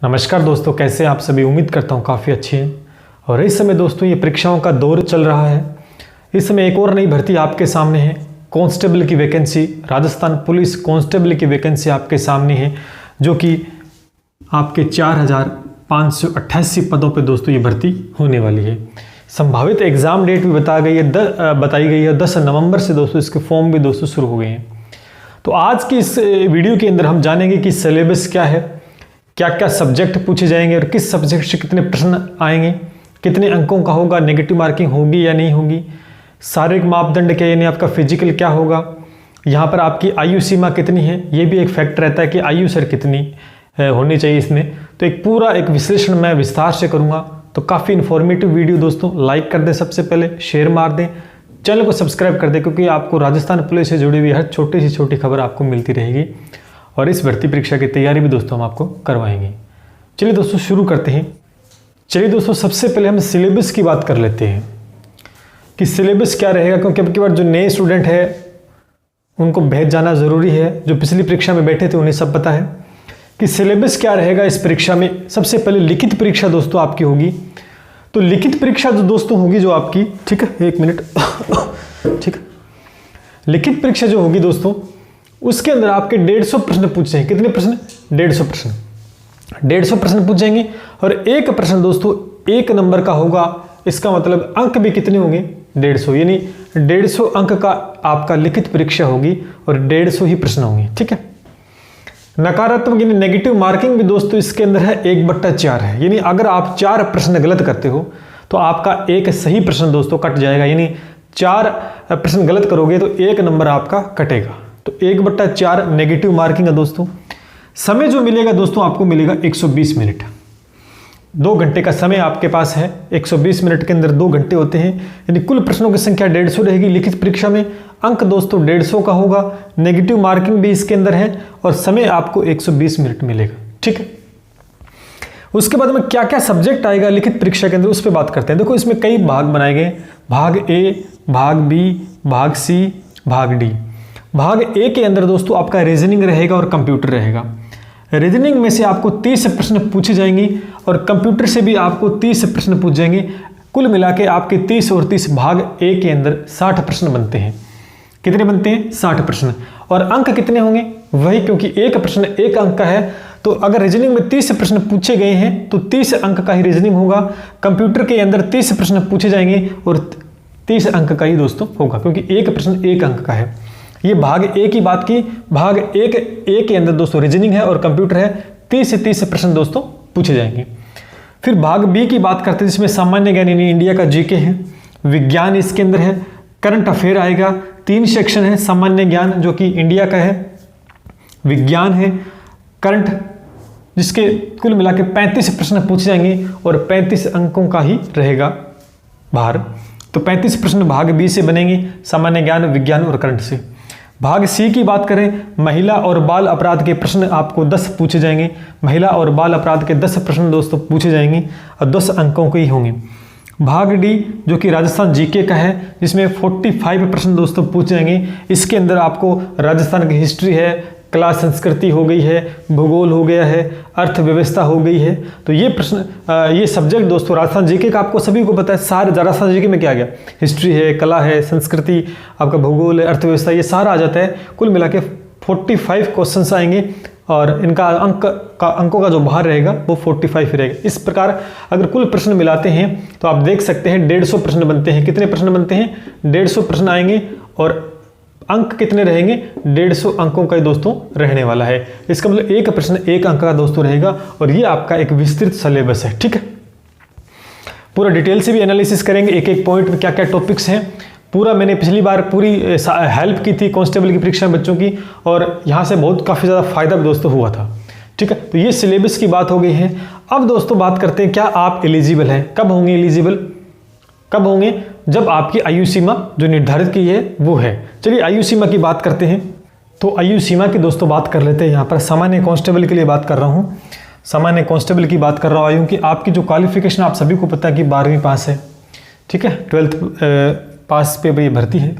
नमस्कार दोस्तों, कैसे हैं आप सभी। उम्मीद करता हूं काफ़ी अच्छे हैं। और इस समय दोस्तों ये परीक्षाओं का दौर चल रहा है। इस समय एक और नई भर्ती आपके सामने है, कांस्टेबल की वैकेंसी, राजस्थान पुलिस कांस्टेबल की वैकेंसी आपके सामने है, जो कि आपके 4588 पदों पर दोस्तों ये भर्ती होने वाली है। संभावित एग्ज़ाम डेट भी बताई गई है 10 नवंबर से दोस्तों इसके फॉर्म भी दोस्तों शुरू हो गए हैं। तो आज की इस वीडियो के अंदर हम जानेंगे कि सिलेबस क्या है, क्या क्या सब्जेक्ट पूछे जाएंगे और किस सब्जेक्ट से कितने प्रश्न आएंगे, कितने अंकों का होगा, नेगेटिव मार्किंग होगी या नहीं होगी, शारीरिक मापदंड क्या यानी आपका फिजिकल क्या होगा, यहाँ पर आपकी आयु सीमा कितनी है, ये भी एक फैक्ट रहता है कि आयु सर कितनी होनी चाहिए इसमें। तो एक पूरा एक विश्लेषण मैं विस्तार से करूँगा। तो काफ़ी इन्फॉर्मेटिव वीडियो दोस्तों, लाइक कर दें, सबसे पहले शेयर मार दें, चैनल को सब्सक्राइब कर दें, क्योंकि आपको राजस्थान पुलिस से जुड़ी हुई हर छोटी से छोटी खबर आपको मिलती रहेगी और इस भर्ती परीक्षा की तैयारी भी दोस्तों हम आपको करवाएंगे। चलिए दोस्तों शुरू करते हैं। चलिए दोस्तों सबसे पहले हम सिलेबस की बात कर लेते हैं कि सिलेबस क्या रहेगा, क्योंकि अब की बार जो नए स्टूडेंट है उनको भेज जाना ज़रूरी है। जो पिछली परीक्षा में बैठे थे उन्हें सब पता है कि सिलेबस क्या रहेगा इस परीक्षा में। सबसे पहले लिखित परीक्षा दोस्तों आपकी होगी। तो लिखित परीक्षा जो दोस्तों होगी जो आपकी, ठीक है, एक मिनट ठीक है, लिखित परीक्षा जो होगी दोस्तों उसके अंदर आपके 150 प्रश्न पूछे जाएंगे। कितने प्रश्न? 150 प्रश्न। 150 प्रश्न पूछ जाएंगे और एक प्रश्न दोस्तों 1 नंबर का होगा। इसका मतलब अंक भी कितने होंगे? 150, यानी 150 अंक का आपका लिखित परीक्षा होगी और 150 ही प्रश्न होंगे। ठीक है। नकारात्मक यानी नेगेटिव मार्किंग भी दोस्तों इसके अंदर है 1/4 है, यानी अगर आप 4 प्रश्न गलत करते हो तो आपका एक सही प्रश्न दोस्तों कट जाएगा, यानी 4 प्रश्न गलत करोगे तो 1 नंबर आपका कटेगा। तो 1/4 नेगेटिव मार्किंग है दोस्तों। समय जो मिलेगा दोस्तों आपको मिलेगा 120 मिनट। 2 घंटे का समय आपके पास है। 120 मिनट के अंदर 2 घंटे होते हैं, यानी कुल प्रश्नों की संख्या 150 रहेगी लिखित परीक्षा में। अंक दोस्तों 150 का होगा, नेगेटिव मार्किंग भी इसके अंदर है और समय आपको 120 मिनट मिलेगा। ठीक है। उसके बाद में क्या क्या सब्जेक्ट आएगा लिखित परीक्षा के अंदर उस पर बात करते हैं। देखो इसमें कई भाग बनाए गए, भाग ए, भाग बी, भाग सी, भाग डी। भाग ए के अंदर दोस्तों आपका रीजनिंग रहेगा और कंप्यूटर रहेगा। रीजनिंग में से आपको 30 प्रश्न पूछे जाएंगे और कंप्यूटर से भी आपको 30 प्रश्न पूछ जाएंगे। कुल मिला के आपके 30 और 30 भाग ए के अंदर 60 प्रश्न बनते हैं। कितने बनते हैं? 60 प्रश्न। और अंक कितने होंगे? वही, क्योंकि एक प्रश्न 1 अंक का है, तो अगर रीजनिंग में 30 प्रश्न पूछे गए हैं तो 30 अंक का ही रीजनिंग होगा। कंप्यूटर के अंदर 30 प्रश्न पूछे जाएंगे और 30 अंक का ही दोस्तों होगा, क्योंकि एक प्रश्न 1 अंक का है। ये भाग ए की बात की। भाग ए के अंदर दोस्तों रीजनिंग है और कंप्यूटर है। 30 से 30 प्रश्न दोस्तों पूछे जाएंगे। फिर भाग बी की बात करते हैं, जिसमें सामान्य ज्ञान यानी इंडिया का जीके है, विज्ञान इसके अंदर है, करंट अफेयर आएगा। 3 सेक्शन है, सामान्य ज्ञान जो कि इंडिया का है, विज्ञान है, करंट, जिसके कुल मिला के 35 प्रश्न पूछे जाएंगे और 35 अंकों का ही रहेगा भार। तो 35 प्रश्न भाग बी से बनेंगे, सामान्य ज्ञान, विज्ञान और करंट से। भाग सी की बात करें, महिला और बाल अपराध के प्रश्न आपको 10 पूछे जाएंगे। महिला और बाल अपराध के 10 प्रश्न दोस्तों पूछे जाएंगे और 10 अंकों के ही होंगे। भाग डी जो कि राजस्थान जीके का है, जिसमें 45 प्रश्न दोस्तों पूछे जाएंगे। इसके अंदर आपको राजस्थान की हिस्ट्री है, कला संस्कृति हो गई है, भूगोल हो गया है, अर्थव्यवस्था हो गई है। तो ये प्रश्न, ये सब्जेक्ट दोस्तों राजस्थान जीके का आपको सभी को पता है। सारे राजस्थान जीके में क्या आ गया? हिस्ट्री है, कला है, संस्कृति, आपका भूगोल है, अर्थव्यवस्था, ये सारा आ जाता है। कुल मिला के 45 क्वेश्चंस आएंगे और इनका अंकों का जो भार रहेगा वो 45 रहेगा। इस प्रकार अगर कुल प्रश्न मिलाते हैं तो आप देख सकते हैं 150 प्रश्न बनते हैं। कितने प्रश्न बनते हैं? 150 प्रश्न आएंगे और अंक कितने रहेंगे? 150 अंकों का दोस्तों रहने वाला है। इसका मतलब एक प्रश्न 1 अंक का दोस्तों रहेगा और ये आपका एक विस्तृत सिलेबस है। ठीक है। पूरा डिटेल से भी एनालिसिस करेंगे, एक एक पॉइंट में क्या क्या टॉपिक्स हैं। पूरा मैंने पिछली बार पूरी हेल्प की थी कांस्टेबल की परीक्षा में बच्चों की, और यहाँ से बहुत काफ़ी ज़्यादा फायदा भी दोस्तों हुआ था। ठीक है। तो ये सिलेबस की बात हो गई है। अब दोस्तों बात करते हैं क्या आप एलिजिबल हैं। कब होंगे एलिजिबल? कब होंगे? जब आपकी आयु सीमा जो निर्धारित की है वो है। चलिए आयु सीमा की बात करते हैं। तो आयु सीमा की दोस्तों बात कर लेते हैं। यहाँ पर सामान्य कांस्टेबल के लिए बात कर रहा हूँ, सामान्य कांस्टेबल की बात कर रहा हूँ आयु की। आपकी जो क्वालिफिकेशन आप सभी को पता है कि 12वीं पास है। ठीक है। 12th पास पे ये भर्ती है।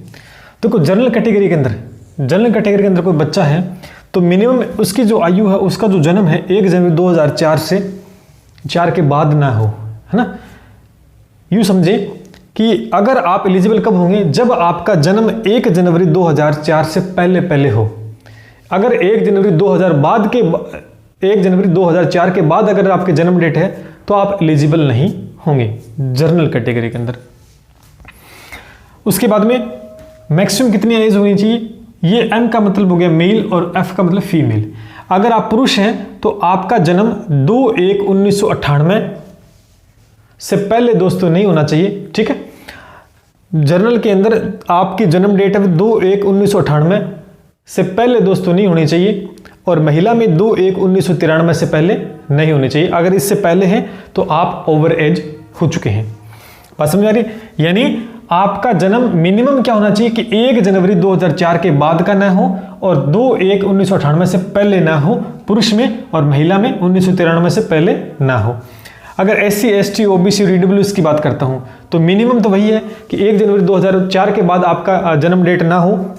तो जनरल कैटेगरी के अंदर कोई बच्चा है तो मिनिमम उसकी जो आयु है, उसका जो जन्म है 1 जनवरी 2004 से 4 के बाद ना हो, है ना। यूँ समझे कि अगर आप एलिजिबल कब होंगे, जब आपका जन्म 1 जनवरी 2004 से पहले हो। अगर 1 जनवरी 2004 के बाद अगर आपके जन्म डेट है तो आप एलिजिबल नहीं होंगे जनरल कैटेगरी के अंदर। उसके बाद में मैक्सिमम कितनी एज होनी चाहिए, ये M का मतलब हो गया मेल और F का मतलब फीमेल। अगर आप पुरुष हैं तो आपका जन्म 2/1/1998 से पहले दोस्तों नहीं होना चाहिए, ठीक है। जनरल के अंदर आपकी जन्म डेट है 2/1/1998 से पहले दोस्तों नहीं होनी चाहिए, और महिला में 2/1/1993 से पहले नहीं होनी चाहिए। अगर इससे पहले हैं तो आप ओवर एज हो चुके हैं। बात समझ आ रही, यानी आपका जन्म मिनिमम क्या होना चाहिए कि 1 जनवरी 2004 के बाद का ना हो और 2/1/1998 से पहले ना हो पुरुष में, और महिला में 1993 से पहले ना हो। अगर SC ST OBC और EWS की बात करता हूं तो मिनिमम तो वही है कि 1 जनवरी 2004 के बाद आपका जन्म डेट ना हो।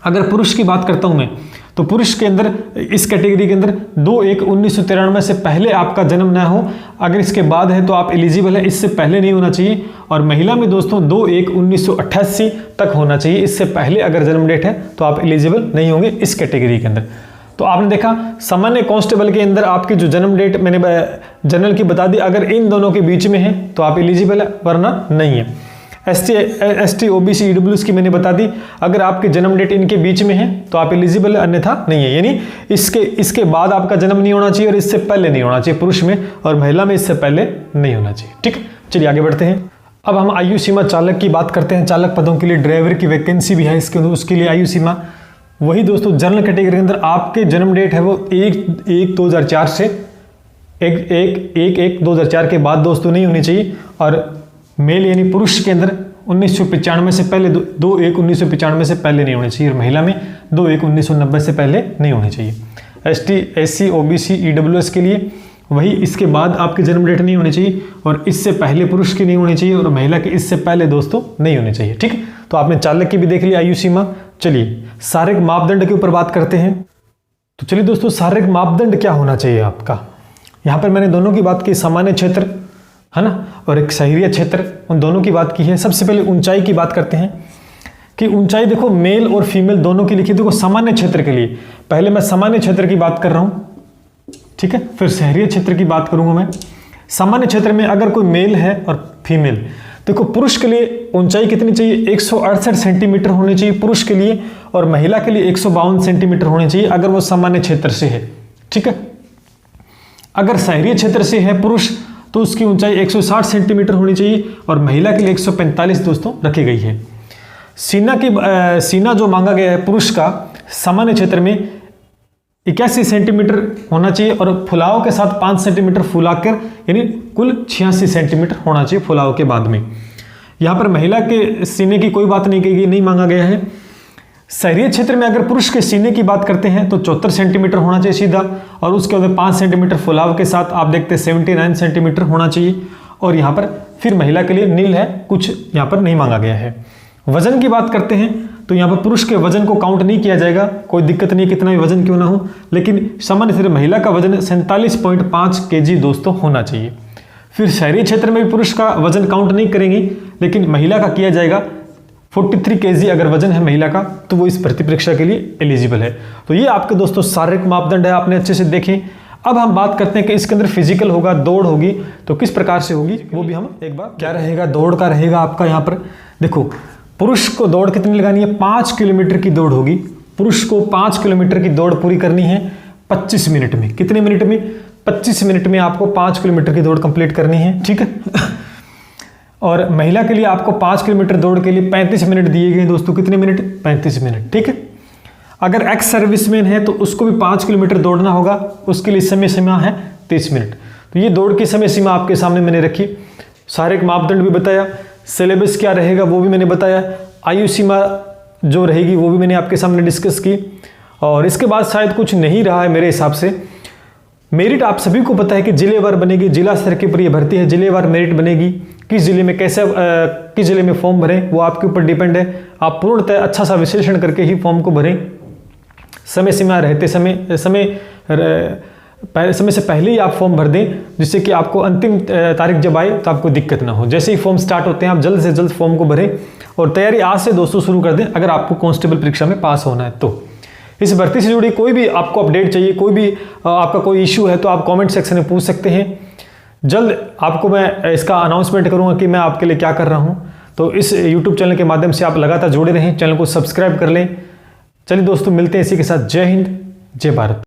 अगर पुरुष की बात करता हूं मैं तो पुरुष के अंदर इस कैटेगरी के अंदर 2/1/1993 से पहले आपका जन्म ना हो। अगर इसके बाद है तो आप एलिजिबल है, इससे पहले नहीं होना चाहिए। और महिला में दोस्तों 2/1/1988 तक होना चाहिए, इससे पहले अगर जन्म डेट है तो आप एलिजिबल नहीं होंगे इस कैटेगरी के अंदर। तो आपने देखा सामान्य कांस्टेबल के अंदर आपकी जो जन्म डेट मैंने जनरल की बता दी, अगर इन दोनों के बीच में है तो आप एलिजिबल है, वरना नहीं है। ST OBC EWS की मैंने बता दी, अगर आपके जन्म डेट इनके बीच में है तो आप एलिजिबल है, अन्यथा नहीं है। यानी इसके बाद आपका जन्म नहीं होना चाहिए और इससे पहले नहीं होना चाहिए पुरुष में, और महिला में इससे पहले नहीं होना चाहिए, ठीक है। चलिए आगे बढ़ते हैं। अब हम आयु सीमा चालक की बात करते हैं। चालक पदों के लिए ड्राइवर की वैकेंसी भी है इसके अंदर, उसके लिए आयु सीमा वही दोस्तों जनरल कैटेगरी के अंदर आपके जन्म डेट है वो 1/1/2004 से 1/1/2004 के बाद दोस्तों नहीं होनी चाहिए, और मेल यानी पुरुष के अंदर 1995 से पहले 2/1/1995 से पहले नहीं होनी चाहिए, और महिला में 2/1/1990 से पहले नहीं होनी चाहिए। ST SC OBC EWS के लिए वही, इसके बाद आपकी जन्म डेट नहीं होनी चाहिए, और इससे पहले पुरुष की नहीं होनी चाहिए, और महिला की इससे पहले दोस्तों नहीं होनी चाहिए, ठीक है। तो आपने चालक की भी देख ली आयु सीमा। चलिए शारीरिक मापदंड के ऊपर बात करते हैं। तो चलिए दोस्तों, शारीरिक मापदंड क्या होना चाहिए आपका। यहाँ पर मैंने दोनों की बात की, सामान्य क्षेत्र है ना, और एक शहरीय क्षेत्र, उन दोनों की बात की है। सबसे पहले ऊंचाई की बात करते हैं कि ऊंचाई देखो मेल और फीमेल दोनों की लिखी। देखो सामान्य क्षेत्र के लिए पहले मैं सामान्य क्षेत्र की बात कर रहा हूं, ठीक है, फिर शहरीय क्षेत्र की बात करूंगा मैं। सामान्य क्षेत्र में अगर कोई मेल है और फीमेल, देखो पुरुष के लिए ऊंचाई कितनी चाहिए, 168 सेंटीमीटर होनी चाहिए पुरुष के लिए, और महिला के लिए 152 सेंटीमीटर होनी चाहिए अगर वो सामान्य क्षेत्र से है, ठीक है। अगर शहरीय क्षेत्र से है पुरुष तो उसकी ऊंचाई 160 सेंटीमीटर होनी चाहिए, और महिला के लिए 145 दोस्तों रखी गई है। सीना जो मांगा गया है पुरुष का सामान्य क्षेत्र में 81 सेंटीमीटर होना चाहिए, और फुलाव के साथ 5 सेंटीमीटर फुलाकर यानी कुल 86 सेंटीमीटर होना चाहिए फुलाव के बाद में। यहाँ पर महिला के सीने की कोई बात नहीं कही, नहीं मांगा गया है। शहरीय क्षेत्र में अगर पुरुष के सीने की बात करते हैं तो 74 सेंटीमीटर होना चाहिए सीधा, और उसके अंदर 5 सेंटीमीटर फुलाव के साथ आप देखते हैं 79 सेंटीमीटर होना चाहिए। और यहाँ पर फिर महिला के लिए नील है, कुछ यहाँ पर नहीं मांगा गया है। वजन की बात करते हैं तो यहाँ पर पुरुष के वजन को काउंट नहीं किया जाएगा, कोई दिक्कत नहीं कितना भी वजन क्यों ना हो, लेकिन सामान्य से महिला का वजन 47.5 kg दोस्तों होना चाहिए। फिर शहरी क्षेत्र में भी पुरुष का वजन काउंट नहीं करेंगे, लेकिन महिला का किया जाएगा 43 kg अगर वजन है महिला का, तो वो इस भर्ती परीक्षा के लिए एलिजिबल है। तो ये आपके दोस्तों शारीरिक मापदंड है, आपने अच्छे से देखें। अब हम बात करते हैं कि इसके अंदर फिजिकल होगा, दौड़ होगी, तो किस प्रकार से होगी वो भी हम एक बार, क्या रहेगा दौड़ का रहेगा आपका। यहाँ पर देखो पुरुष को दौड़ कितनी लगानी है, 5 किलोमीटर की दौड़ होगी। पुरुष को 5 किलोमीटर की दौड़ पूरी करनी है 25 मिनट में। कितने मिनट में, 25 मिनट में आपको 5 किलोमीटर की दौड़ कंप्लीट करनी है, ठीक है। और महिला के लिए आपको 5 किलोमीटर दौड़ के लिए 35 मिनट दिए गए दोस्तों। कितने मिनट, 35 मिनट, ठीक है। अगर एक्स सर्विसमैन है तो उसको भी 5 किलोमीटर दौड़ना होगा, उसके लिए समय सीमा है 30 मिनट। तो ये दौड़ की समय सीमा आपके सामने मैंने रखी। शारीरिक मापदंड भी बताया, सिलेबस क्या रहेगा वो भी मैंने बताया, आयु सीमा जो रहेगी वो भी मैंने आपके सामने डिस्कस की। और इसके बाद शायद कुछ नहीं रहा है मेरे हिसाब से। मेरिट आप सभी को पता है कि जिलेवार बनेगी, जिला स्तर के ऊपर ये भर्ती है, जिलेवार मेरिट बनेगी। किस जिले में कैसे किस जिले में फॉर्म भरें वो आपके ऊपर डिपेंड है। आप पूर्णतः अच्छा सा विश्लेषण करके ही फॉर्म को भरें। समय सीमा रहते समय से पहले ही आप फॉर्म भर दें, जिससे कि आपको अंतिम तारीख जब आए तो आपको दिक्कत ना हो। जैसे ही फॉर्म स्टार्ट होते हैं आप जल्द से जल्द फॉर्म को भरें और तैयारी आज से दोस्तों शुरू कर दें अगर आपको कांस्टेबल परीक्षा में पास होना है तो। इस भर्ती से जुड़ी कोई भी आपको अपडेट चाहिए, कोई भी आपका कोई इश्यू है तो आप कमेंट सेक्शन में पूछ सकते हैं। जल्द आपको मैं इसका अनाउंसमेंट करूंगा कि मैं आपके लिए क्या कर रहा हूं। तो इस यूट्यूब चैनल के माध्यम से आप लगातार जुड़े रहें, चैनल को सब्सक्राइब कर लें। चलिए दोस्तों, मिलते हैं इसी के साथ। जय हिंद, जय भारत।